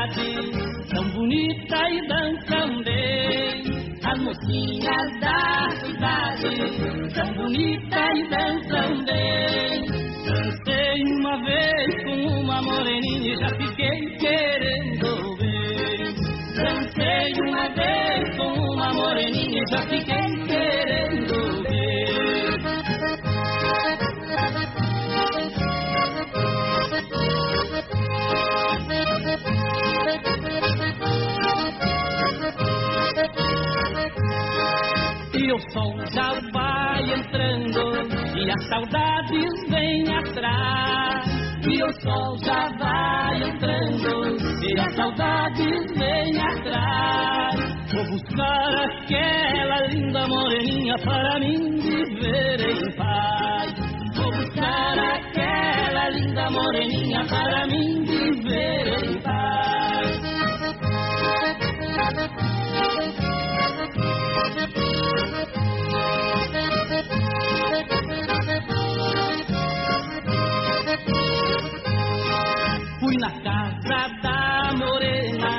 cidade, tão bonita e dançam bem. As mocinhas da cidade, tão bonita e dançam bem. Dancei uma vez com uma moreninha e já fiquei querendo ver. Dancei uma vez com uma moreninha e já fiquei querendo ver. E o sol já vai entrando e as saudades vêm atrás. E o sol já vai entrando e as saudades vêm atrás. Vou buscar aquela linda moreninha para mim viver em paz. Vou buscar aquela linda moreninha para mim viver em paz. Fui na casa da morena,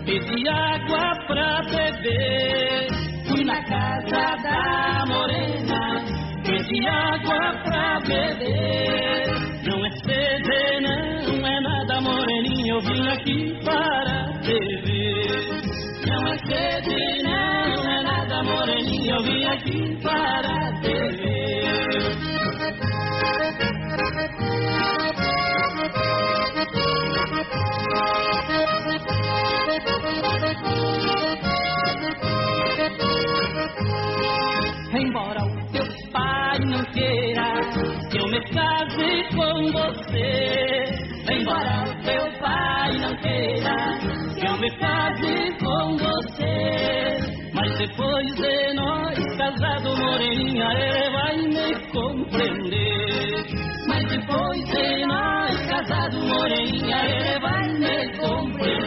pedi água pra beber. Fui na casa da morena, pedi água pra beber. Não é sede, não é nada, moreninha, eu vim aqui para beber. Não é sede, não é nada, moreninha, eu vim aqui para beber. Embora o teu pai não queira que eu me case com você. Embora o teu pai não queira que eu me case com você. Mas depois de nós casados, moreninha, ele vai me compreender. Mas depois de nós casados, moreninha, ele vai me compreender.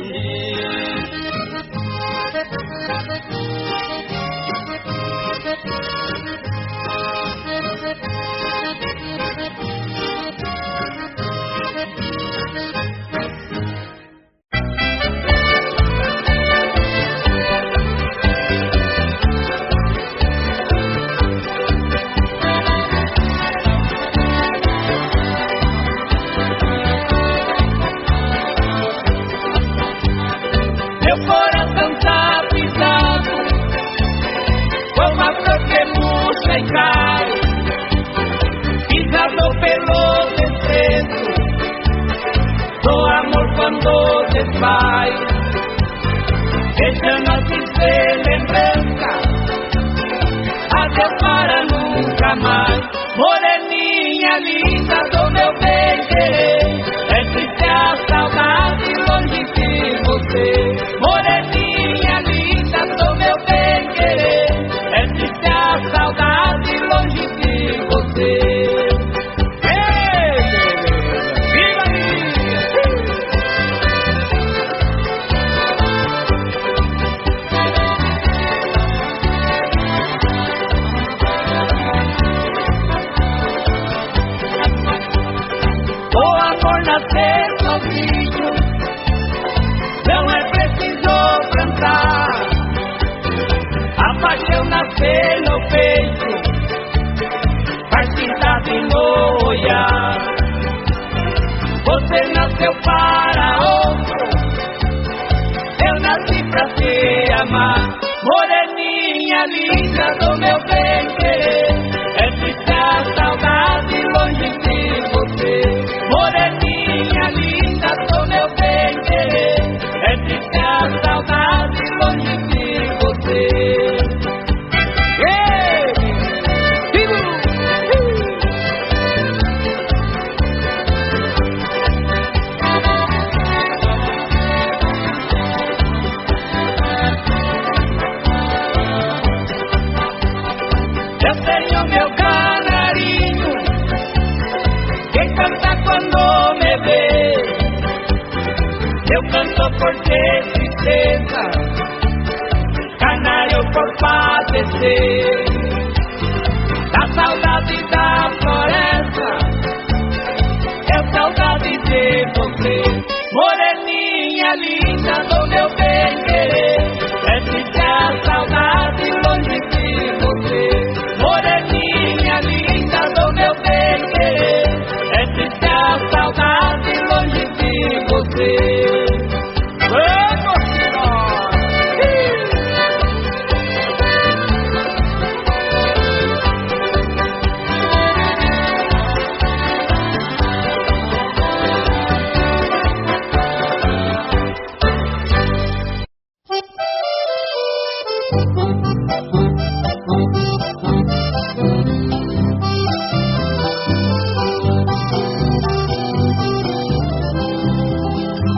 Meu coração tá pisado, como a flor que murcha e cai, pisado pelo desprezo do amor quando desfaz, deixando assim ser lembrança, adeus para nunca mais. Moreninha linda do meu bem querer, é triste a saudade longe de você. Moreninha linda do meu bem querer, é triste a saudade longe de você. Ei, beleza, viva minha! O amor nascer sozinho, não é preciso plantar. A paixão nascer no peito, faz pintado no olhar. Você nasceu para outro, eu nasci pra te amar. Moreninha linda do meu bem querer, é triste a saudade longe de você. Moreninha linda do meu bem querer, é triste a saudade longe de você. Eu tenho meu canarinho, que canta quando me vê. Eu canto por ter tristeza, canário por padecer da saudade da floresta, é saudade de você. Moreninha moreninha linda do meu bem-querer, é triste a saudade longe de você. Moreninha linda do meu bem-querer, é triste a saudade longe de você. Vamos,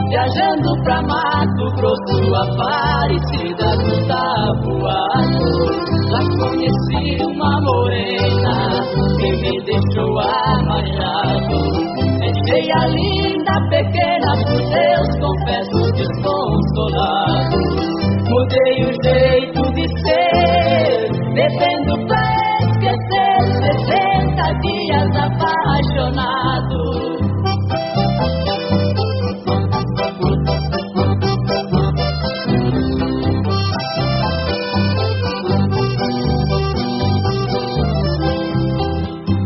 viajando pra Mato Grosso, Aparecida do Taboado, lá conheci uma morena que me deixou amarrado. Deixei a linda pequena, por Deus confesso desconsolado. Mudei o jeito de ser, bebendo pra esquecer, 60 dias apaixonado.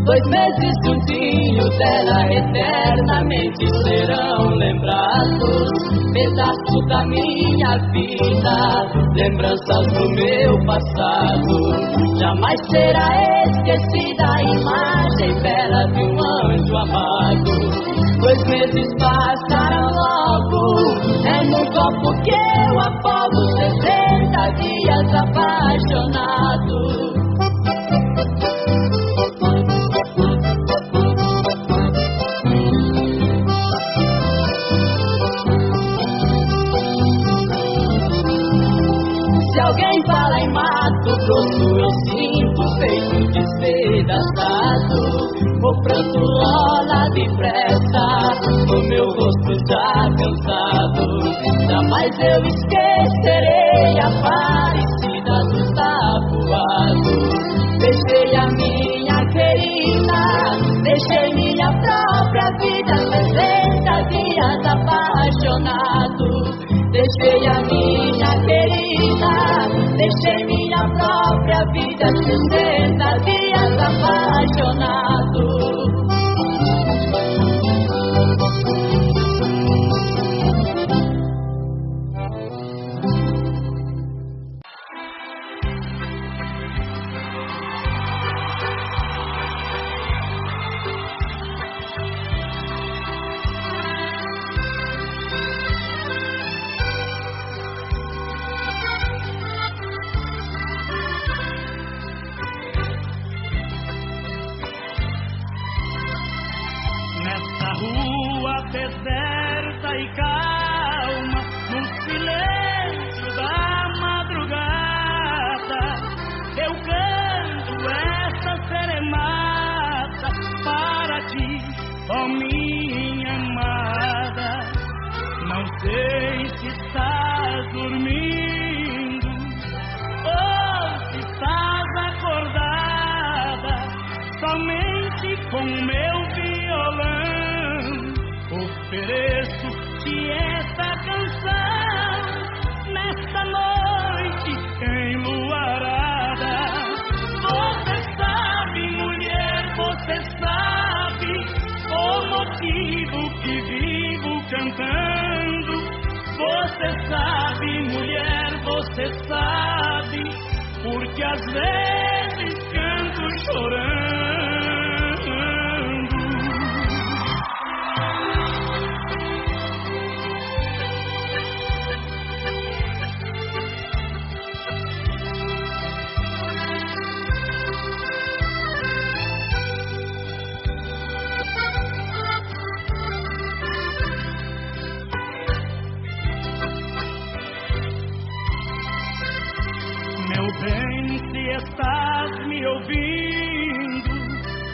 2 meses juntinho dela eternamente serão lembrados, pedaço da minha vida, lembranças do meu passado. Jamais será esquecida a imagem bela de um anjo amado. 2 meses passaram logo, é no copo que eu afogo, 60 dias apaixonado. Se alguém fala em Mato Grosso, eu sinto o peito despedaçado. O pranto rola depressa no meu rosto já cansado. Jamais eu esquecerei a Aparecida do Taboado. Deixei a minha querida, deixei minha própria vida, 60 dias apaixonado. Deixei a minha querida, deixei minha própria vida, 60 dias apaixonado. Deserta e calma, no silêncio da madrugada, eu canto essa serenata para ti, ó minha amada. Não sei se estás dormindo ou se estás acordada, somente com o meu violão ofereço-te esta canção nesta noite enluarada. Você sabe, mulher, você sabe o motivo que vivo cantando. Você sabe, mulher, você sabe, porque às vezes canto chorando. Bem, se estás me ouvindo,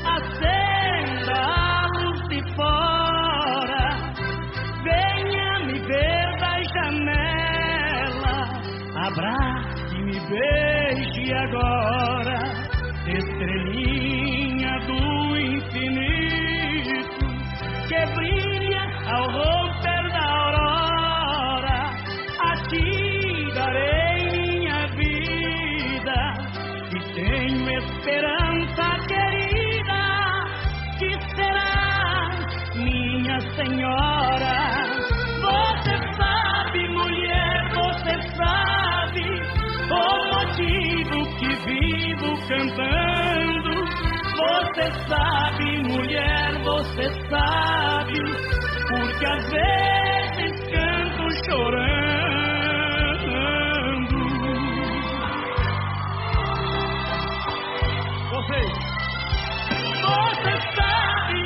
acenda a luz de fora, venha me ver da janela, abrace e me beije agora, estrelinha do infinito, que brilha ao romper da aurora. cantando. Você sabe, mulher, você sabe, porque às vezes canto chorando. Você sabe,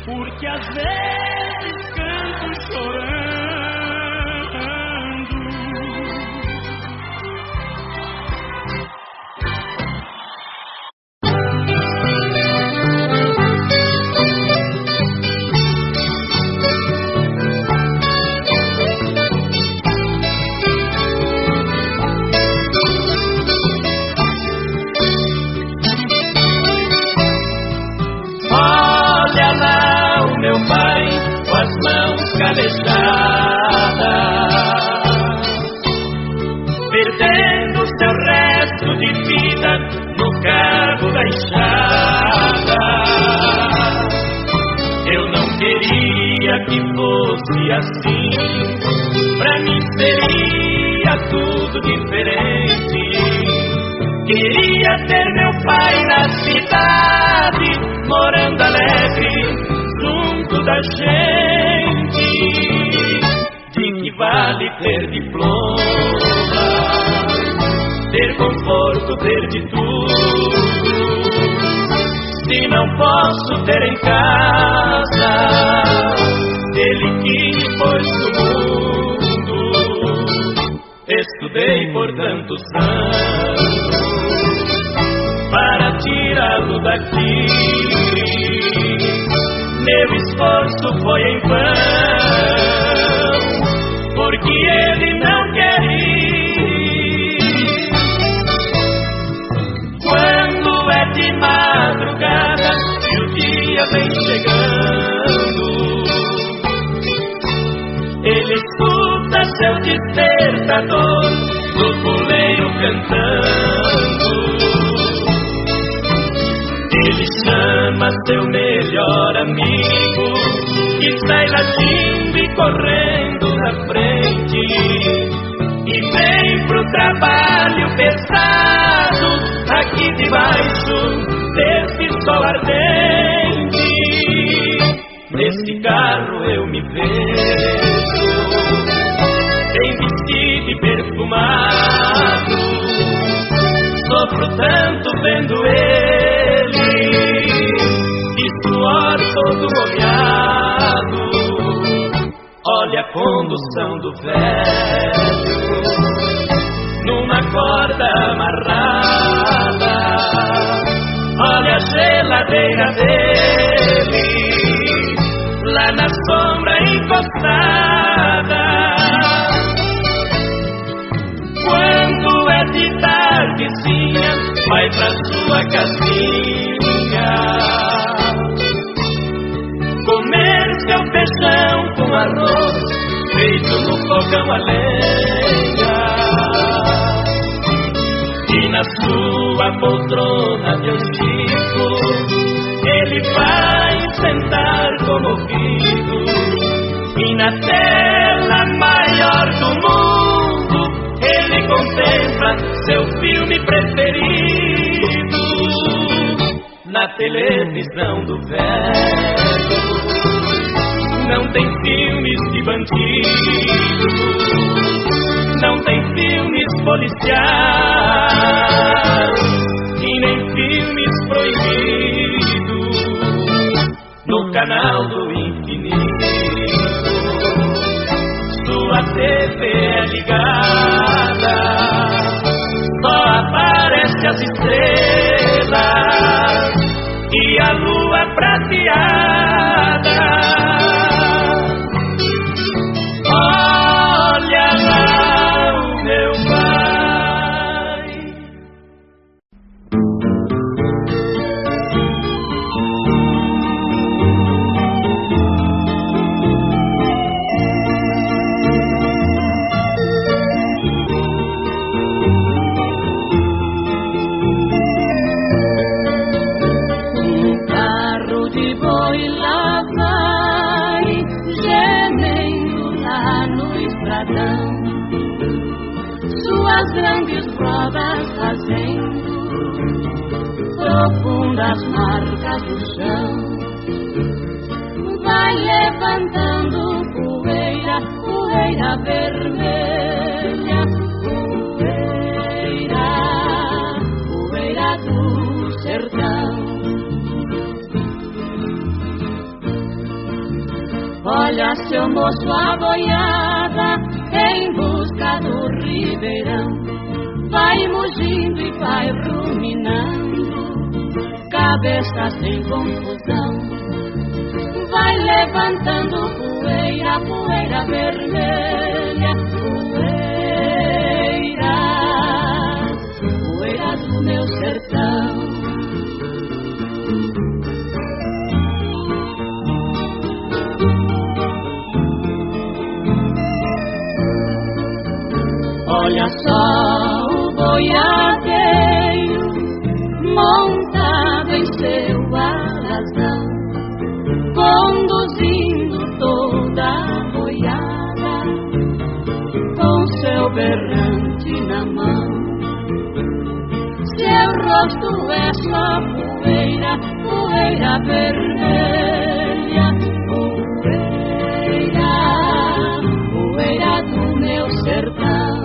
porque às vezes canto chorando. Perdendo seu resto de vida no cabo da enxada. Eu não queria que fosse assim, pra mim seria tudo diferente. Queria ter meu pai na cidade, morando alegre junto da gente. De que vale ter diploma, ter conforto, ter de tudo, se não posso ter em casa ele que me pôs no mundo. Estudei por tantos anos para tirá-lo daqui. Meu esforço foi em vão, porque ele não quer ir. Quando é de madrugada e o dia vem chegando, ele escuta seu despertador do puleiro cantando. Ele chama seu melhor amigo, que sai latindo e correndo na frente, e vem pro trabalho pesado, aqui debaixo desse sol ardente. Nesse carro eu me vejo, bem vestido e perfumado. Sofro tanto vendo ele, de suor todo molhado. Olha a condução do velho, numa corda amarrada. Olha a geladeira dele, lá na sombra encostada. Quando é de tardezinha, vai pra sua casinha comer seu feijão com arroz, feito no fogão a lenha. E na sua poltrona de antigo, ele vai sentar comovido. E na tela maior do mundo, ele contempla seu filme preferido. Na televisão do velho não tem filmes de bandido, não tem filmes policiais e nem filmes proibidos. No canal do infinito sua TV é ligada, só aparece as estrelas e a lua prateada. Olha lá o meu pai. O carro de boi fazendo profundas marcas no chão. Vai levantando poeira, poeira vermelha, poeira, poeira do sertão. Olha, seu moço, a boiada em busca do ribeirão. Vai mugindo e vai ruminando, cabeça sem confusão. Vai levantando poeira, poeira vermelha, poeira, poeira do meu sertão. Olha só o boiadeiro montado em seu alazão, conduzindo toda a boiada com seu berrante na mão. Seu rosto é só poeira, poeira vermelha, poeira, poeira do meu sertão.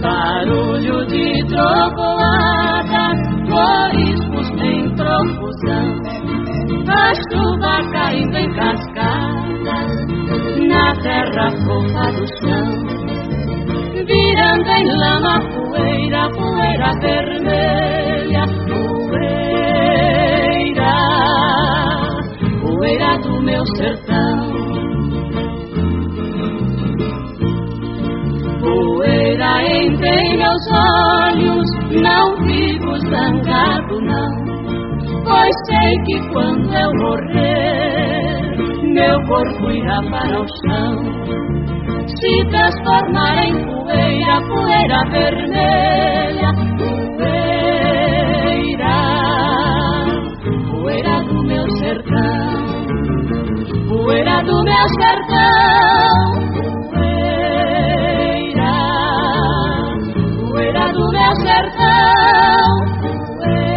Barulho de trovoada, corismos em profusão, a chuva caindo em cascada na terra fofa do chão, virando em lama poeira, poeira vermelha, poeira, poeira do meu sertão. Poeira entra em meus olhos, não vivo zangado não, pois sei que quando eu morrer, meu corpo irá para o chão, se transformar em poeira, poeira vermelha, poeira, poeira do meu sertão, poeira do meu sertão. Do meu sertão, poeira.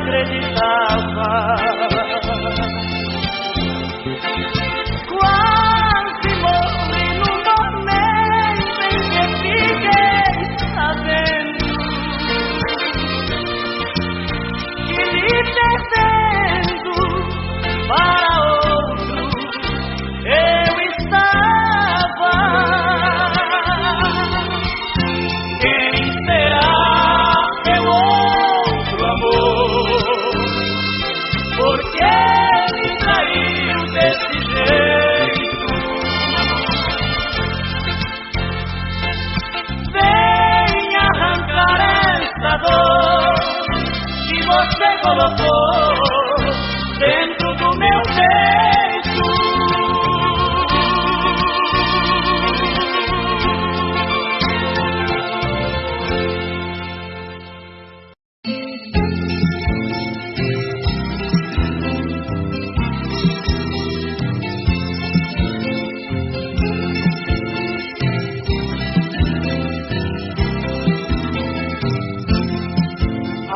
acreditava. Quase morri no momento em que fiquei sabendo que lhe perdendo para outro eu estava. Quem será meu outro amor? Por que me traiu desse jeito? Vem arrancar essa dor que você colocou dentro do meu peito.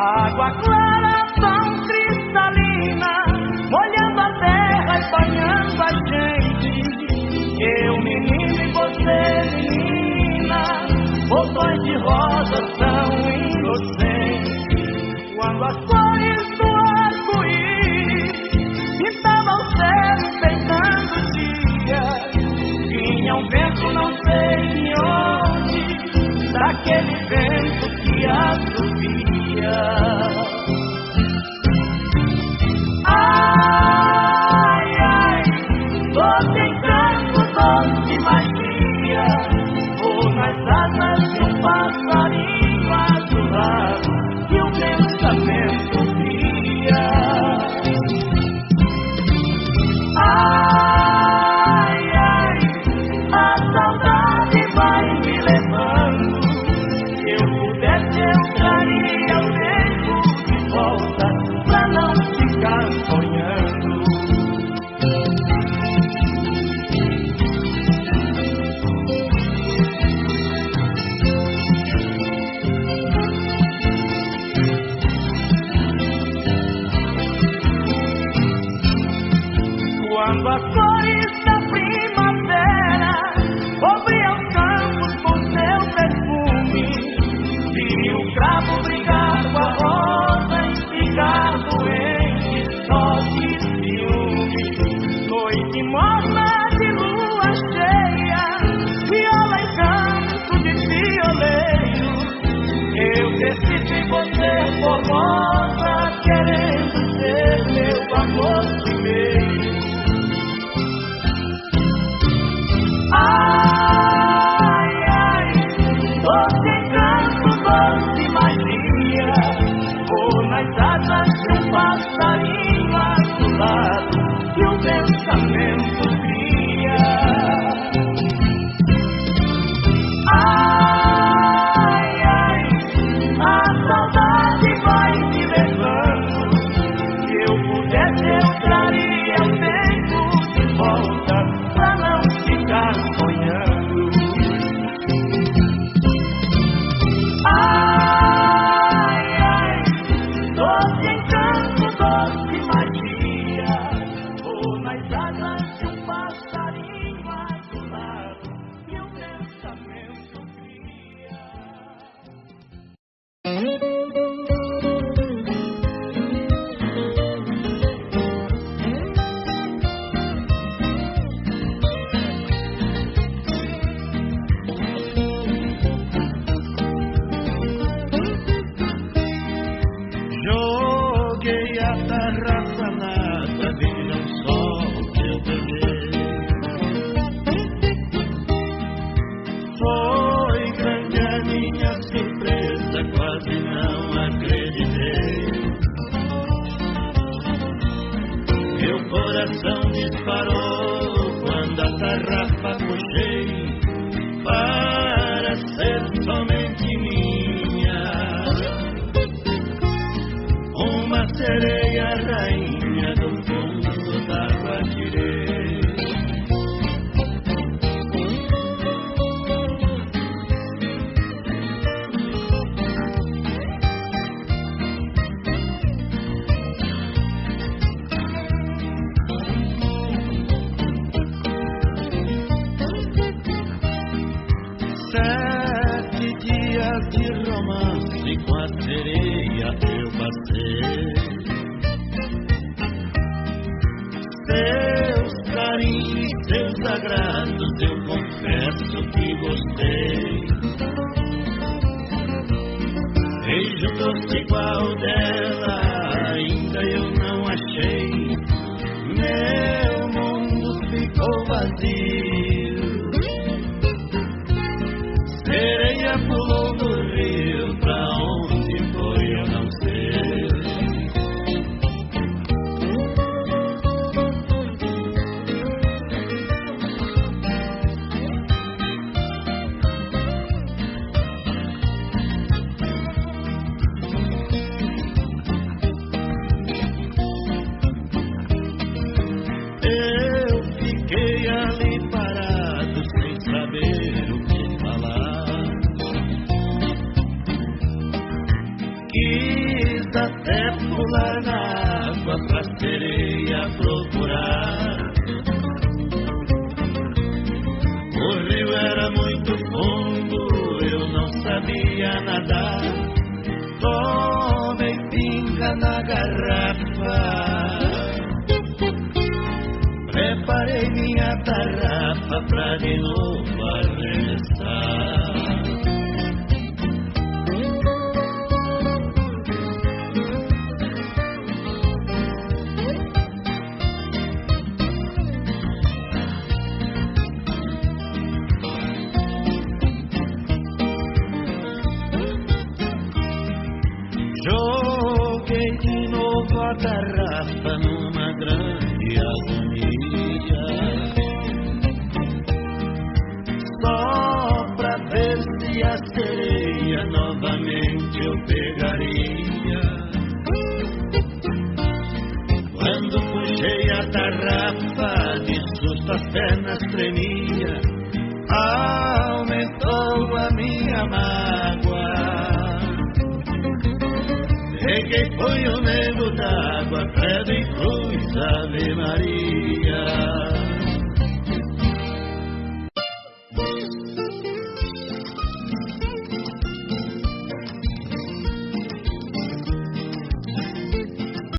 Água clara, tão cristalina, molhando a terra e banhando a gente. Eu, menino, e você, menina, botões de rosa tão inocentes. Quando as cores do arco-íris pintavam o céu enfeitando o dia, vinha um vento não sei de onde, daquele vento que assovia. Ai, ai, doce encanto, doce magia, vou nas asas de um passarinho azulado que o pensamento cria. Ai, ai, a saudade vai me levando. Se eu pudesse, eu traria o tempo de volta pra não ficar sonhando. Quando as cores da primavera cobriam os campos com seu perfume, vi o cravo brigar com a rosa e ficar doente só de ciúme. Noite morna de lua cheia, viola em canto de violeiro, eu decidi você formosa, querendo ser meu amor primeiro. Ai, ai, doce encanto, doce magia, vou nas asas de um passarinho azulado que o pensamento cria. Ai, ai, a saudade vai me levando. Se eu pudesse, eu traria o tempo de volta pra não ficar sonhando. Ai, ai, doce encanto, doce magia, vou nas asas de um passarinho azulado que o pensamento cria. Joguei a tarrafa nada, vejam só o que eu peguei. Foi grande a minha surpresa, quase não acreditei. Meu coração disparou quando a tarrafa puxei para ser somente minha. Uma sereia rainha do fundo d'água tirei. passei. Seus carinhos e seus agrados eu confesso que gostei. Beijo doce igual dela ainda eu não achei. Meu mundo ficou vazio. Sereia pulou no rio, pra onde foi eu não sei. Eu fiquei ali parado sem saber o que falar. Quis até pular na água pra sereia procurar. O rio era muito fundo, eu não sabia nadar. Tomei pinga na garrafa, preparei minha tarrafa pra de novo arremessar. Joguei de novo a tarrafa numa grande agonia, só pra ver se a sereia novamente eu pegaria. Quando puxei a tarrafa, de susto as pernas tremia, aumentou a minha mágoa. Peguei, foi o nego d'água, credo em cruz, Ave Maria.